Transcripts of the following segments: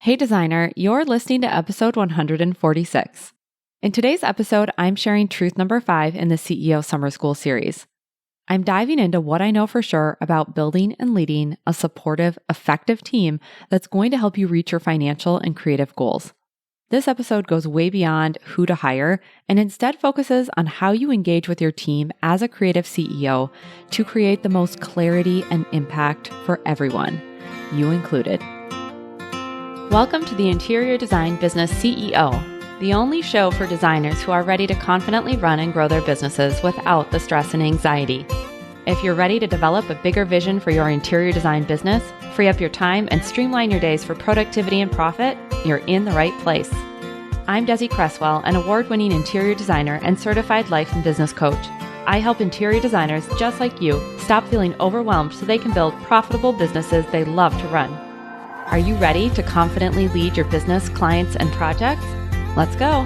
Hey designer, you're listening to episode 146. In today's episode, I'm sharing truth number 5 in the CEO Summer School series. I'm diving into what I know for sure about building and leading a supportive, effective team that's going to help you reach your financial and creative goals. This episode goes way beyond who to hire and instead focuses on how you engage with your team as a creative CEO to create the most clarity and impact for everyone, you included. Welcome to the Interior Design Business CEO, the only show for designers who are ready to confidently run and grow their businesses without the stress and anxiety. If you're ready to develop a bigger vision for your interior design business, free up your time, and streamline your days for productivity and profit, you're in the right place. I'm Desi Cresswell, an award-winning interior designer and certified life and business coach. I help interior designers just like you stop feeling overwhelmed so they can build profitable businesses they love to run. Are you ready to confidently lead your business, clients, and projects? Let's go.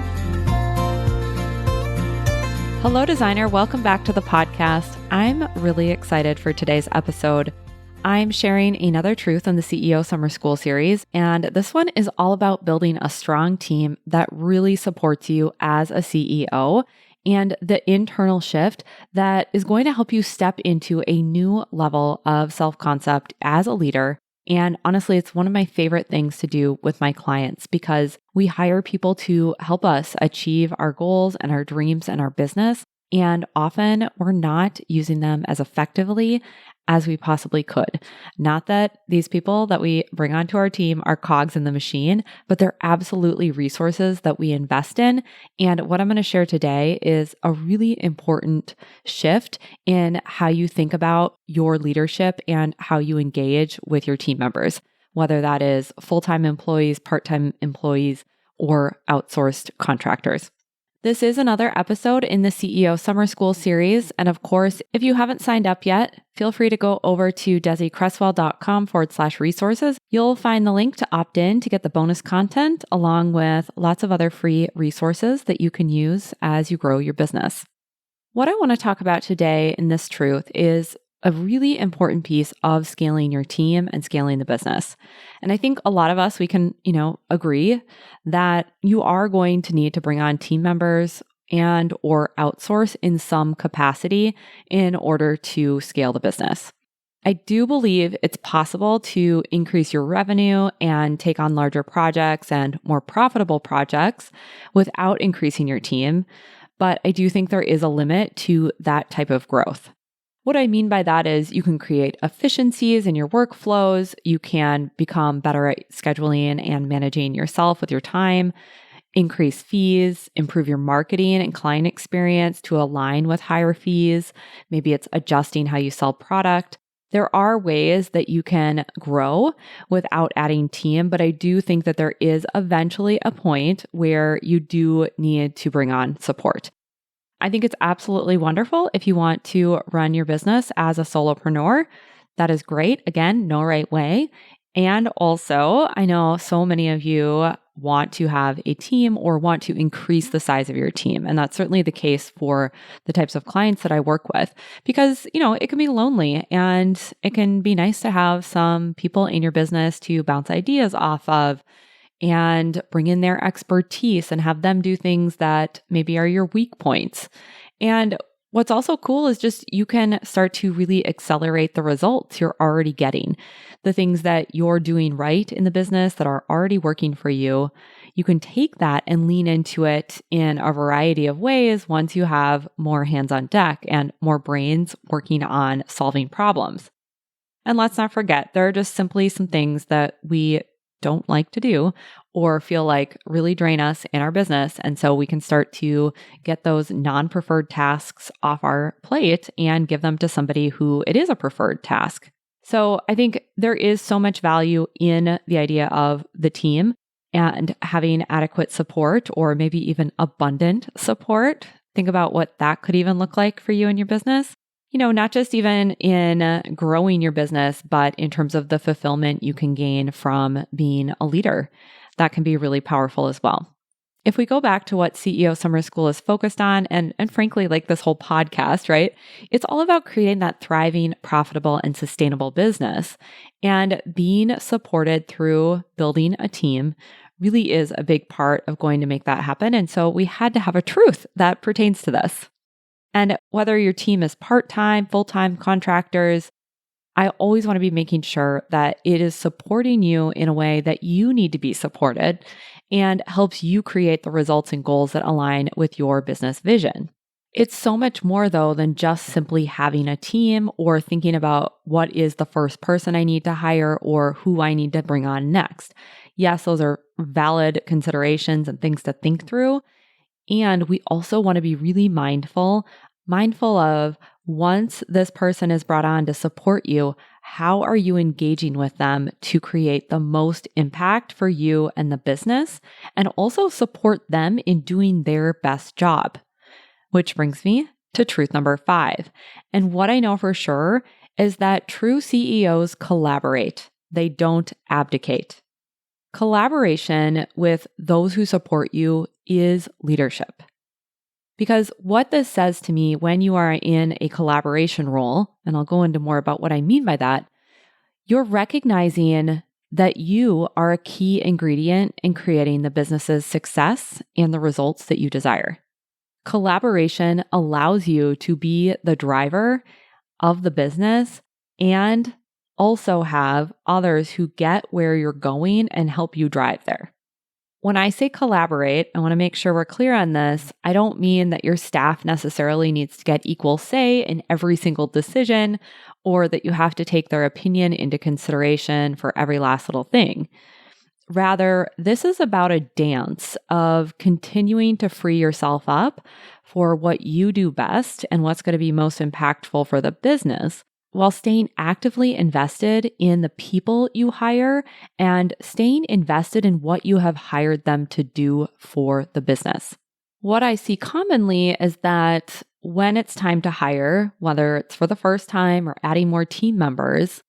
Hello, designer. Welcome back to the podcast. I'm really excited for today's episode. I'm sharing another truth in the CEO Summer School series, and this one is all about building a strong team that really supports you as a CEO and the internal shift that is going to help you step into a new level of self-concept as a leader. And honestly, it's one of my favorite things to do with my clients because we hire people to help us achieve our goals and our dreams and our business. And often we're not using them as effectively as we possibly could. Not that these people that we bring onto our team are cogs in the machine, but they're absolutely resources that we invest in. And what I'm going to share today is a really important shift in how you think about your leadership and how you engage with your team members, whether that is full-time employees, part-time employees, or outsourced contractors. This is another episode in the CEO Summer School series. And of course, if you haven't signed up yet, feel free to go over to desicresswell.com/resources. You'll find the link to opt in to get the bonus content along with lots of other free resources that you can use as you grow your business. What I want to talk about today in this truth is a really important piece of scaling your team and scaling the business. And I think a lot of us, we can, agree that you are going to need to bring on team members and or outsource in some capacity in order to scale the business. I do believe it's possible to increase your revenue and take on larger projects and more profitable projects without increasing your team. But I do think there is a limit to that type of growth. What I mean by that is you can create efficiencies in your workflows, you can become better at scheduling and managing yourself with your time, increase fees, improve your marketing and client experience to align with higher fees. Maybe it's adjusting how you sell product. There are ways that you can grow without adding team, but I do think that there is eventually a point where you do need to bring on support. I think it's absolutely wonderful if you want to run your business as a solopreneur. That is great. Again, no right way. And also, I know so many of you want to have a team or want to increase the size of your team. And that's certainly the case for the types of clients that I work with because, it can be lonely and it can be nice to have some people in your business to bounce ideas off of and bring in their expertise and have them do things that maybe are your weak points. And what's also cool is just you can start to really accelerate the results you're already getting. The things that you're doing right in the business that are already working for you, you can take that and lean into it in a variety of ways once you have more hands on deck and more brains working on solving problems. And let's not forget, there are just simply some things that we don't like to do or feel like really drain us in our business. And so we can start to get those non-preferred tasks off our plate and give them to somebody who it is a preferred task. So I think there is so much value in the idea of the team and having adequate support or maybe even abundant support. Think about what that could even look like for you in your business. Not just even in growing your business, but in terms of the fulfillment you can gain from being a leader. That can be really powerful as well. If we go back to what CEO Summer School is focused on, and frankly, like this whole podcast, right? It's all about creating that thriving, profitable, and sustainable business. And being supported through building a team really is a big part of going to make that happen. And so we had to have a truth that pertains to this. And whether your team is part-time, full-time, contractors, I always want to be making sure that it is supporting you in a way that you need to be supported and helps you create the results and goals that align with your business vision. It's so much more, though, than just simply having a team or thinking about what is the first person I need to hire or who I need to bring on next. Yes, those are valid considerations and things to think through. And we also want to be really mindful of once this person is brought on to support you, how are you engaging with them to create the most impact for you and the business, and also support them in doing their best job? Which brings me to truth number 5. And what I know for sure is that true CEOs collaborate. They don't abdicate. Collaboration with those who support you is leadership. Because what this says to me when you are in a collaboration role, and I'll go into more about what I mean by that, you're recognizing that you are a key ingredient in creating the business's success and the results that you desire. Collaboration allows you to be the driver of the business and also have others who get where you're going and help you drive there. When I say collaborate, I want to make sure we're clear on this. I don't mean that your staff necessarily needs to get equal say in every single decision or that you have to take their opinion into consideration for every last little thing. Rather, this is about a dance of continuing to free yourself up for what you do best and what's going to be most impactful for the business, while staying actively invested in the people you hire and staying invested in what you have hired them to do for the business. What I see commonly is that when it's time to hire, whether it's for the first time or adding more team members,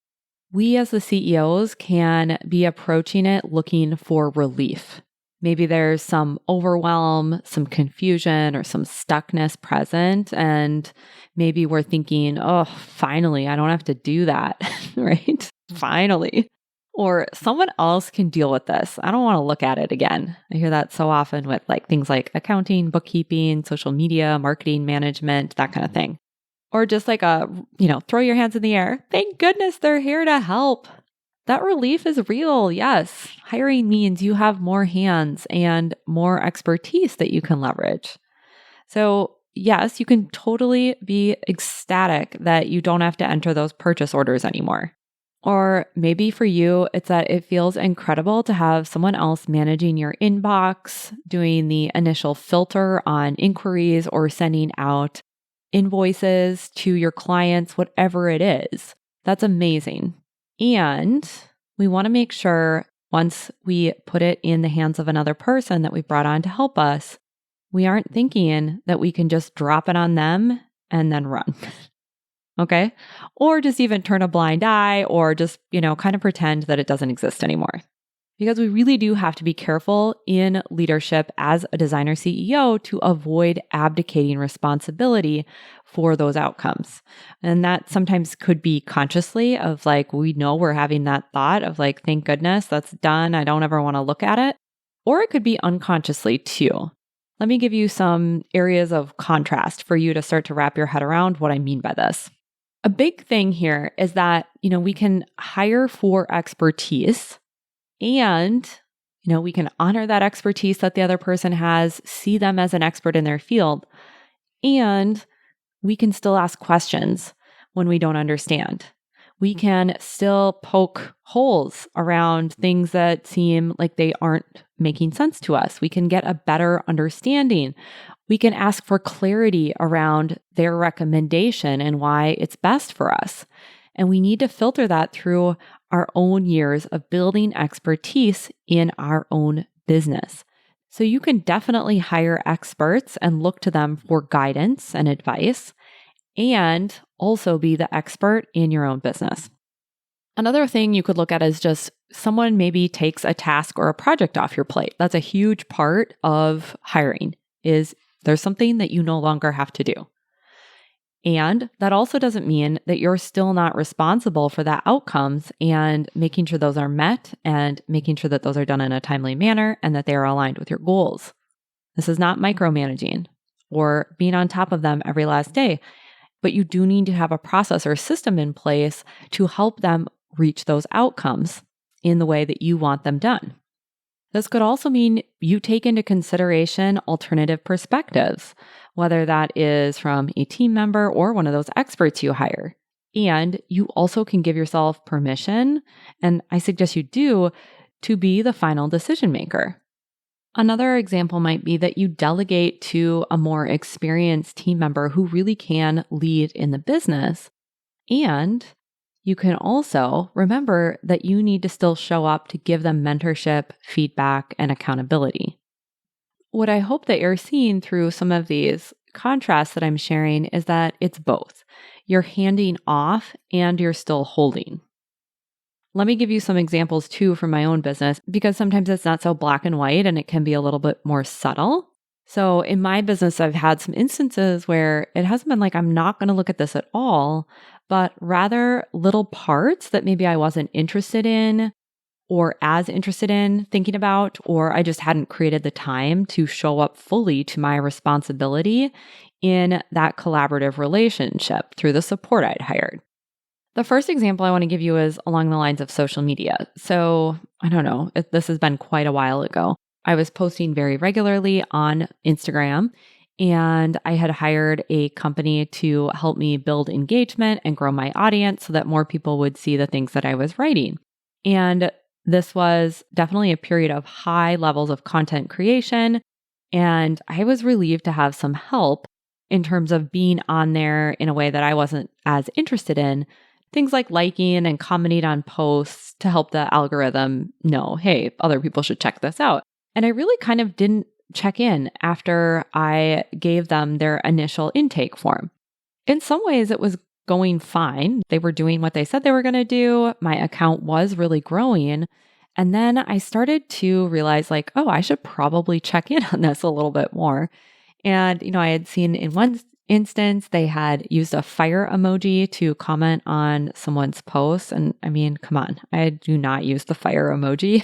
we as the CEOs can be approaching it looking for relief. Maybe there's some overwhelm, some confusion, or some stuckness present. And maybe we're thinking, oh, finally, I don't have to do that, right? Finally. Or someone else can deal with this. I don't want to look at it again. I hear that so often with things like accounting, bookkeeping, social media, marketing management, that kind of thing. Or just throw your hands in the air. Thank goodness they're here to help. That relief is real. Yes. Hiring means you have more hands and more expertise that you can leverage. So yes, you can totally be ecstatic that you don't have to enter those purchase orders anymore. Or maybe for you, it's that it feels incredible to have someone else managing your inbox, doing the initial filter on inquiries or sending out invoices to your clients, whatever it is. That's amazing. And we want to make sure once we put it in the hands of another person that we brought on to help us, we aren't thinking that we can just drop it on them and then run. Okay? Or just even turn a blind eye or just, kind of pretend that it doesn't exist anymore. Because we really do have to be careful in leadership as a designer CEO to avoid abdicating responsibility for those outcomes. And that sometimes could be consciously of we know we're having that thought of thank goodness that's done. I don't ever want to look at it. Or it could be unconsciously too. Let me give you some areas of contrast for you to start to wrap your head around what I mean by this. A big thing here is that, we can hire for expertise. And, we can honor that expertise that the other person has, see them as an expert in their field, and we can still ask questions when we don't understand. We can still poke holes around things that seem like they aren't making sense to us. We can get a better understanding. We can ask for clarity around their recommendation and why it's best for us. And we need to filter that through our own years of building expertise in our own business. So you can definitely hire experts and look to them for guidance and advice, and also be the expert in your own business. Another thing you could look at is just someone maybe takes a task or a project off your plate. That's a huge part of hiring is there's something that you no longer have to do. And that also doesn't mean that you're still not responsible for the outcomes and making sure those are met and making sure that those are done in a timely manner and that they are aligned with your goals. This is not micromanaging or being on top of them every last day, but you do need to have a process or system in place to help them reach those outcomes in the way that you want them done. This could also mean you take into consideration alternative perspectives, whether that is from a team member or one of those experts you hire. And you also can give yourself permission, and I suggest you do, to be the final decision maker. Another example might be that you delegate to a more experienced team member who really can lead in the business. And you can also remember that you need to still show up to give them mentorship, feedback, and accountability. What I hope that you're seeing through some of these contrasts that I'm sharing is that it's both. You're handing off and you're still holding. Let me give you some examples too from my own business, because sometimes it's not so black and white and it can be a little bit more subtle. So in my business, I've had some instances where it hasn't been like, I'm not going to look at this at all, but rather little parts that maybe I wasn't interested in or as interested in thinking about, or I just hadn't created the time to show up fully to my responsibility in that collaborative relationship through the support I'd hired. The first example I want to give you is along the lines of social media. So I don't know, this has been quite a while ago. I was posting very regularly on Instagram, and I had hired a company to help me build engagement and grow my audience so that more people would see the things that I was writing. And this was definitely a period of high levels of content creation, and I was relieved to have some help in terms of being on there in a way that I wasn't as interested in. Things like liking and commenting on posts to help the algorithm know, hey, other people should check this out. And I really kind of didn't check in after I gave them their initial intake form. In some ways, it was going fine. They were doing what they said they were going to do. My account was really growing. And then I started to realize like, oh, I should probably check in on this a little bit more. And, I had seen in one instance, they had used a fire emoji to comment on someone's post. And I mean, come on, I do not use the fire emoji.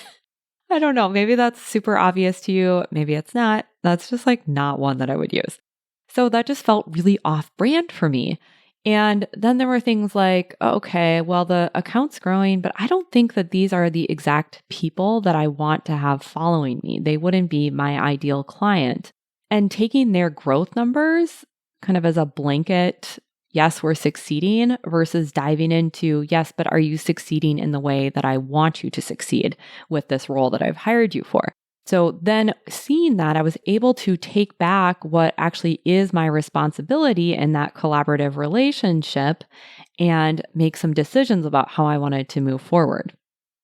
I don't know. Maybe that's super obvious to you. Maybe it's not. That's just like not one that I would use. So that just felt really off brand for me. And then there were things like, okay, well, the account's growing, but I don't think that these are the exact people that I want to have following me. They wouldn't be my ideal client. And taking their growth numbers kind of as a blanket, yes, we're succeeding versus diving into, yes, but are you succeeding in the way that I want you to succeed with this role that I've hired you for? So then seeing that, I was able to take back what actually is my responsibility in that collaborative relationship and make some decisions about how I wanted to move forward.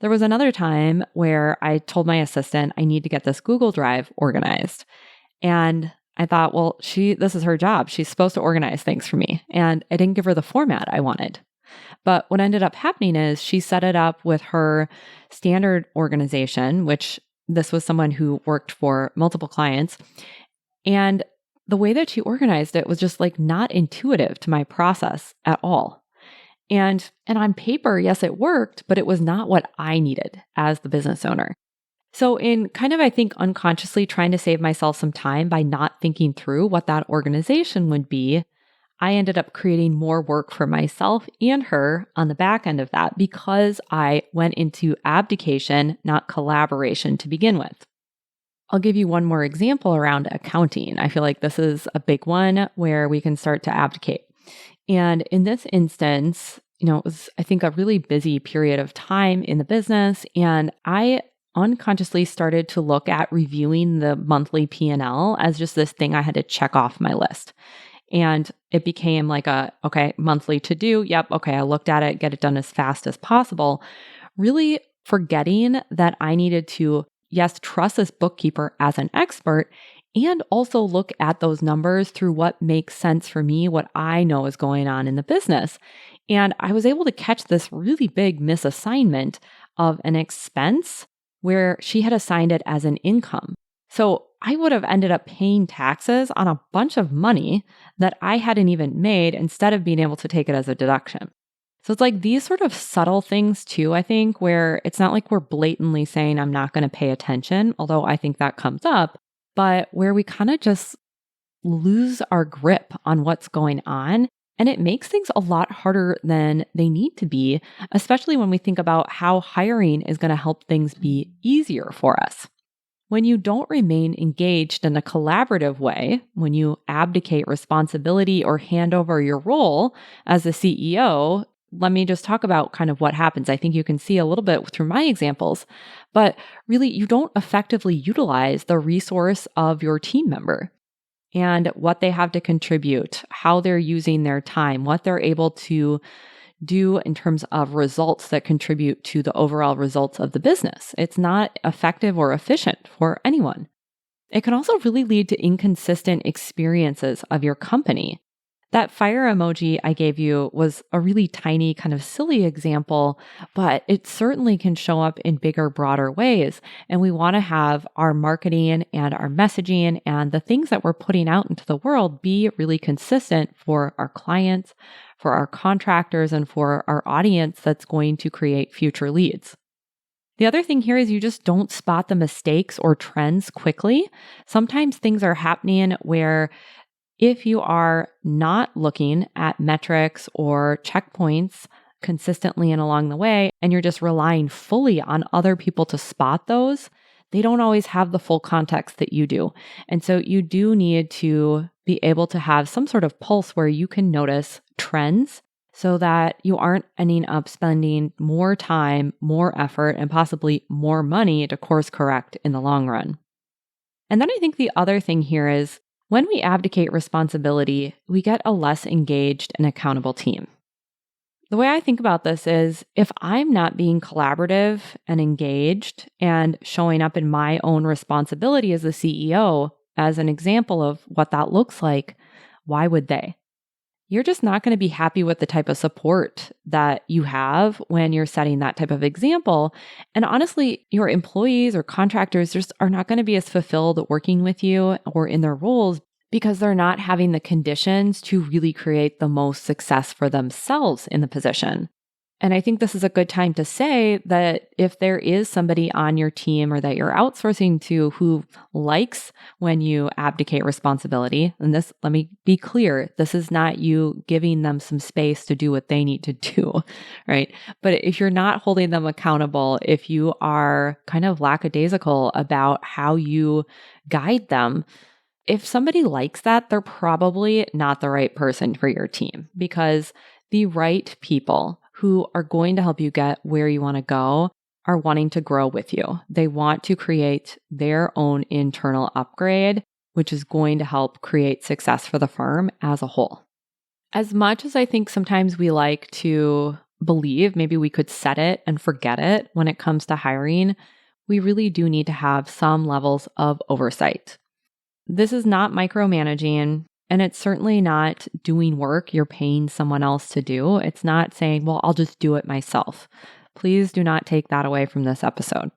There was another time where I told my assistant I need to get this Google Drive organized. And I thought, well, this is her job. She's supposed to organize things for me. And I didn't give her the format I wanted. But what ended up happening is she set it up with her standard organization, which this was someone who worked for multiple clients. And the way that she organized it was just like not intuitive to my process at all. And on paper, yes, it worked, but it was not what I needed as the business owner. So in kind of, I think, unconsciously trying to save myself some time by not thinking through what that organization would be, I ended up creating more work for myself and her on the back end of that because I went into abdication, not collaboration to begin with. I'll give you one more example around accounting. I feel like this is a big one where we can start to abdicate. And in this instance, it was, I think, a really busy period of time in the business. And I unconsciously started to look at reviewing the monthly P&L as just this thing I had to check off my list. And it became like okay, monthly to do. Yep. Okay. I looked at it, get it done as fast as possible, really forgetting that I needed to, yes, trust this bookkeeper as an expert and also look at those numbers through what makes sense for me, what I know is going on in the business. And I was able to catch this really big misassignment of an expense where she had assigned it as an income. So I would have ended up paying taxes on a bunch of money that I hadn't even made instead of being able to take it as a deduction. So it's like these sort of subtle things too, I think, where it's not like we're blatantly saying I'm not going to pay attention, although I think that comes up, but where we kind of just lose our grip on what's going on. And it makes things a lot harder than they need to be, especially when we think about how hiring is going to help things be easier for us. When you don't remain engaged in a collaborative way, when you abdicate responsibility or hand over your role as a CEO, let me just talk about kind of what happens. I think you can see a little bit through my examples, but really you don't effectively utilize the resource of your team member and what they have to contribute, how they're using their time, what they're able to do in terms of results that contribute to the overall results of the business. It's not effective or efficient for anyone. It can also really lead to inconsistent experiences of your company. That fire emoji I gave you was a really tiny, kind of silly example, but it certainly can show up in bigger, broader ways. And we want to have our marketing and our messaging and the things that we're putting out into the world be really consistent for our clients, for our contractors, and for our audience that's going to create future leads. The other thing here is you just don't spot the mistakes or trends quickly. Sometimes things are happening where if you are not looking at metrics or checkpoints consistently and along the way, and you're just relying fully on other people to spot those, they don't always have the full context that you do. And so you do need to be able to have some sort of pulse where you can notice trends so that you aren't ending up spending more time, more effort, and possibly more money to course correct in the long run. And then I think the other thing here is when we abdicate responsibility, we get a less engaged and accountable team. The way I think about this is if I'm not being collaborative and engaged and showing up in my own responsibility as a CEO, as an example of what that looks like, why would they? You're just not going to be happy with the type of support that you have when you're setting that type of example. And honestly, your employees or contractors just are not going to be as fulfilled working with you or in their roles because they're not having the conditions to really create the most success for themselves in the position. And I think this is a good time to say that if there is somebody on your team or that you're outsourcing to who likes when you abdicate responsibility, and this, let me be clear, this is not you giving them some space to do what they need to do, right? But if you're not holding them accountable, if you are kind of lackadaisical about how you guide them, if somebody likes that, they're probably not the right person for your team because the right people who are going to help you get where you want to go are wanting to grow with you. They want to create their own internal upgrade, which is going to help create success for the firm as a whole. As much as I think sometimes we like to believe maybe we could set it and forget it when it comes to hiring, we really do need to have some levels of oversight. This is not micromanaging. And it's certainly not doing work you're paying someone else to do. It's not saying, well, I'll just do it myself. Please do not take that away from this episode.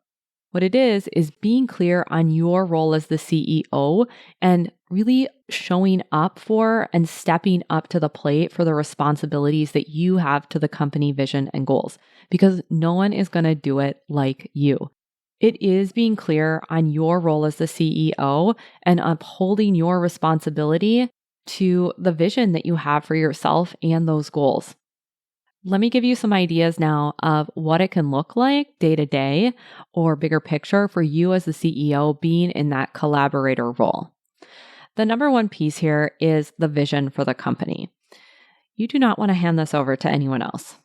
What it is being clear on your role as the CEO and really showing up for and stepping up to the plate for the responsibilities that you have to the company vision and goals, because no one is going to do it like you. It is being clear on your role as the CEO and upholding your responsibility to the vision that you have for yourself and those goals. Let me give you some ideas now of what it can look like day to day or bigger picture for you as the CEO being in that collaborator role. The number one piece here is the vision for the company. You do not want to hand this over to anyone else.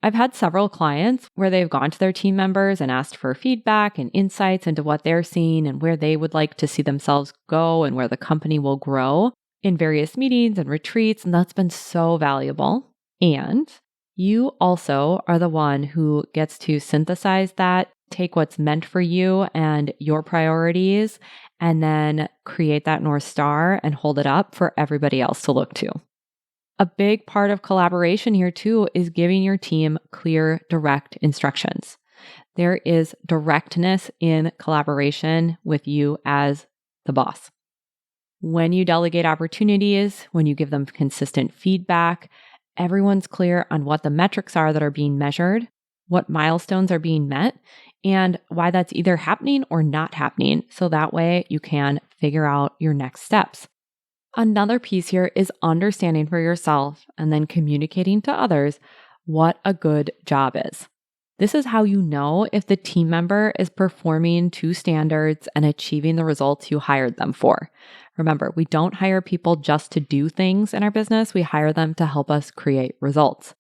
I've had several clients where they've gone to their team members and asked for feedback and insights into what they're seeing and where they would like to see themselves go and where the company will grow in various meetings and retreats, and that's been so valuable. And you also are the one who gets to synthesize that, take what's meant for you and your priorities, and then create that North Star and hold it up for everybody else to look to. A big part of collaboration here too is giving your team clear, direct instructions. There is directness in collaboration with you as the boss. When you delegate opportunities, when you give them consistent feedback, everyone's clear on what the metrics are that are being measured, what milestones are being met, and why that's either happening or not happening. So that way you can figure out your next steps. Another piece here is understanding for yourself and then communicating to others what a good job is. This is how you know if the team member is performing to standards and achieving the results you hired them for. Remember, we don't hire people just to do things in our business. We hire them to help us create results.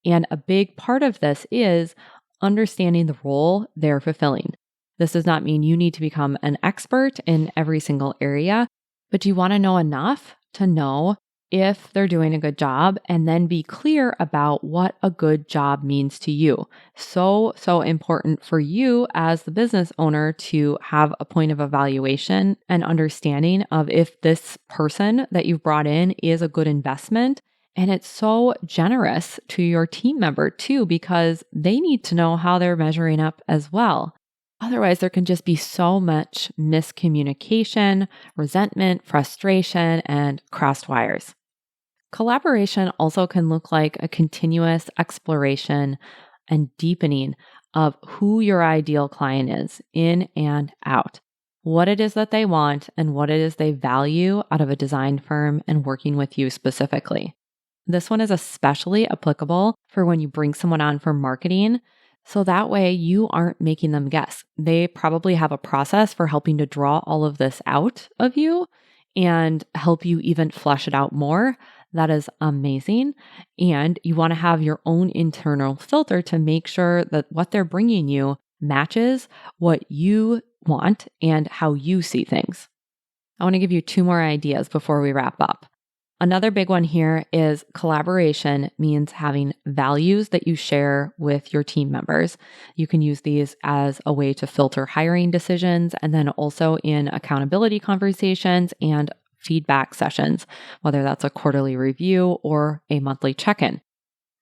And a big part of this is understanding the role they're fulfilling. This does not mean you need to become an expert in every single area, but you want to know enough to know if they're doing a good job and then be clear about what a good job means to you. So important for you as the business owner to have a point of evaluation and understanding of if this person that you've brought in is a good investment. And it's so generous to your team member too, because they need to know how they're measuring up as well. Otherwise, there can just be so much miscommunication, resentment, frustration, and crossed wires. Collaboration also can look like a continuous exploration and deepening of who your ideal client is in and out, what it is that they want, and what it is they value out of a design firm and working with you specifically. This one is especially applicable for when you bring someone on for marketing. So that way you aren't making them guess. They probably have a process for helping to draw all of this out of you and help you even flesh it out more. That is amazing. And you want to have your own internal filter to make sure that what they're bringing you matches what you want and how you see things. I want to give you 2 more ideas before we wrap up. Another big one here is collaboration means having values that you share with your team members. You can use these as a way to filter hiring decisions and then also in accountability conversations and feedback sessions, whether that's a quarterly review or a monthly check-in.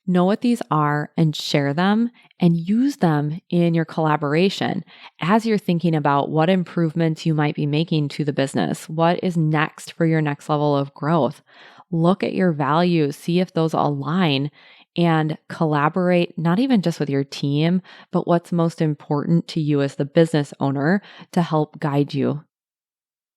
Know what these are and share them and use them in your collaboration as you're thinking about what improvements you might be making to the business. What is next for your next level of growth? Look at your values, see if those align, and collaborate not even just with your team, but what's most important to you as the business owner to help guide you.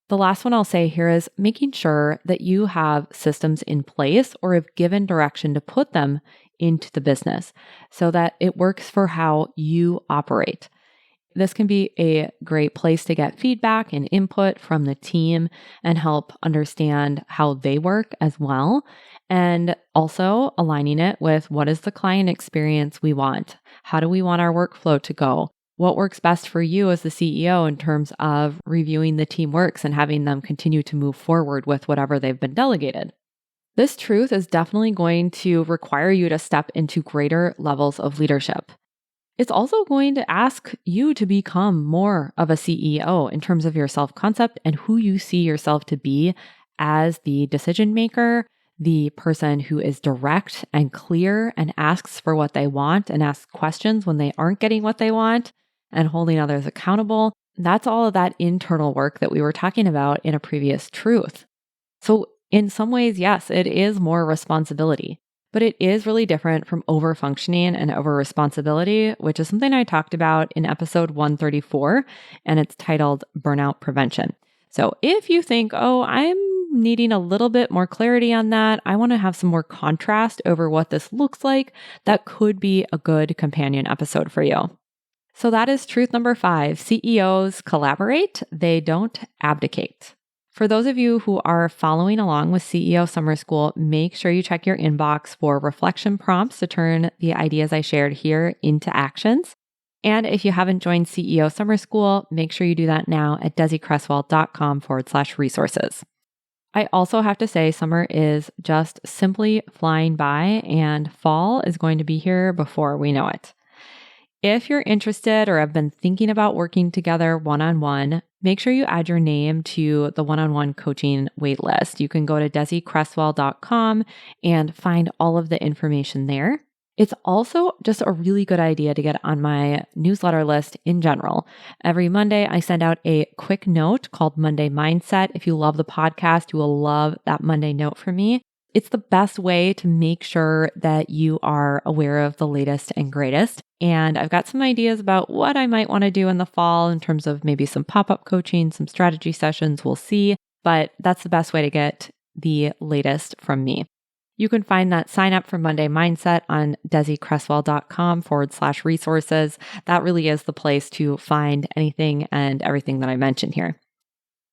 The last one I'll say here is making sure that you have systems in place or have given direction to put them into the business so that it works for how you operate. This can be a great place to get feedback and input from the team and help understand how they work as well. And also aligning it with what is the client experience we want? How do we want our workflow to go? What works best for you as the CEO in terms of reviewing the team works and having them continue to move forward with whatever they've been delegated? This truth is definitely going to require you to step into greater levels of leadership. It's also going to ask you to become more of a CEO in terms of your self-concept and who you see yourself to be as the decision maker, the person who is direct and clear and asks for what they want and asks questions when they aren't getting what they want and holding others accountable. That's all of that internal work that we were talking about in a previous truth. So in some ways, yes, it is more responsibility, but it is really different from over-functioning and over-responsibility, which is something I talked about in episode 134, and it's titled Burnout Prevention. So if you think, oh, I'm needing a little bit more clarity on that, I want to have some more contrast over what this looks like, that could be a good companion episode for you. So that is truth number 5. CEOs collaborate, they don't abdicate. For those of you who are following along with CEO Summer School, make sure you check your inbox for reflection prompts to turn the ideas I shared here into actions. And if you haven't joined CEO Summer School, make sure you do that now at desiCresswell.com/resources. I also have to say, summer is just simply flying by and fall is going to be here before we know it. If you're interested or have been thinking about working together one-on-one, make sure you add your name to the one-on-one coaching waitlist. You can go to DesiCresswell.com and find all of the information there. It's also just a really good idea to get on my newsletter list in general. Every Monday, I send out a quick note called Monday Mindset. If you love the podcast, you will love that Monday note from me. It's the best way to make sure that you are aware of the latest and greatest. And I've got some ideas about what I might want to do in the fall in terms of maybe some pop-up coaching, some strategy sessions. We'll see. But that's the best way to get the latest from me. You can find that sign up for Monday Mindset on desiCresswell.com/resources. That really is the place to find anything and everything that I mentioned here.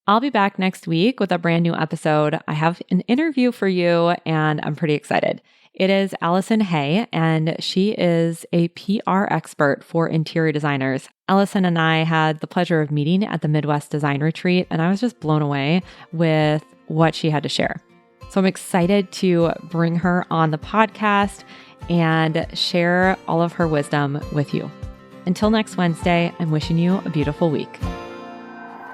I'll be back next week with a brand new episode. I have an interview for you and I'm pretty excited. It is Allison Hay, and she is a PR expert for interior designers. Allison and I had the pleasure of meeting at the Midwest Design Retreat, and I was just blown away with what she had to share. So I'm excited to bring her on the podcast and share all of her wisdom with you. Until next Wednesday, I'm wishing you a beautiful week.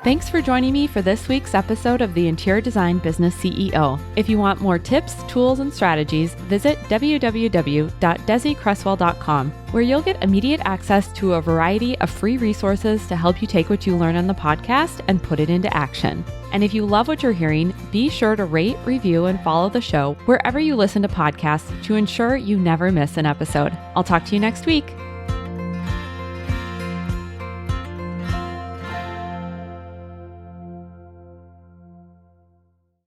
Thanks for joining me for this week's episode of the Interior Design Business CEO. If you want more tips, tools, and strategies, visit www.desiCresswell.com, where you'll get immediate access to a variety of free resources to help you take what you learn on the podcast and put it into action. And if you love what you're hearing, be sure to rate, review, and follow the show wherever you listen to podcasts to ensure you never miss an episode. I'll talk to you next week.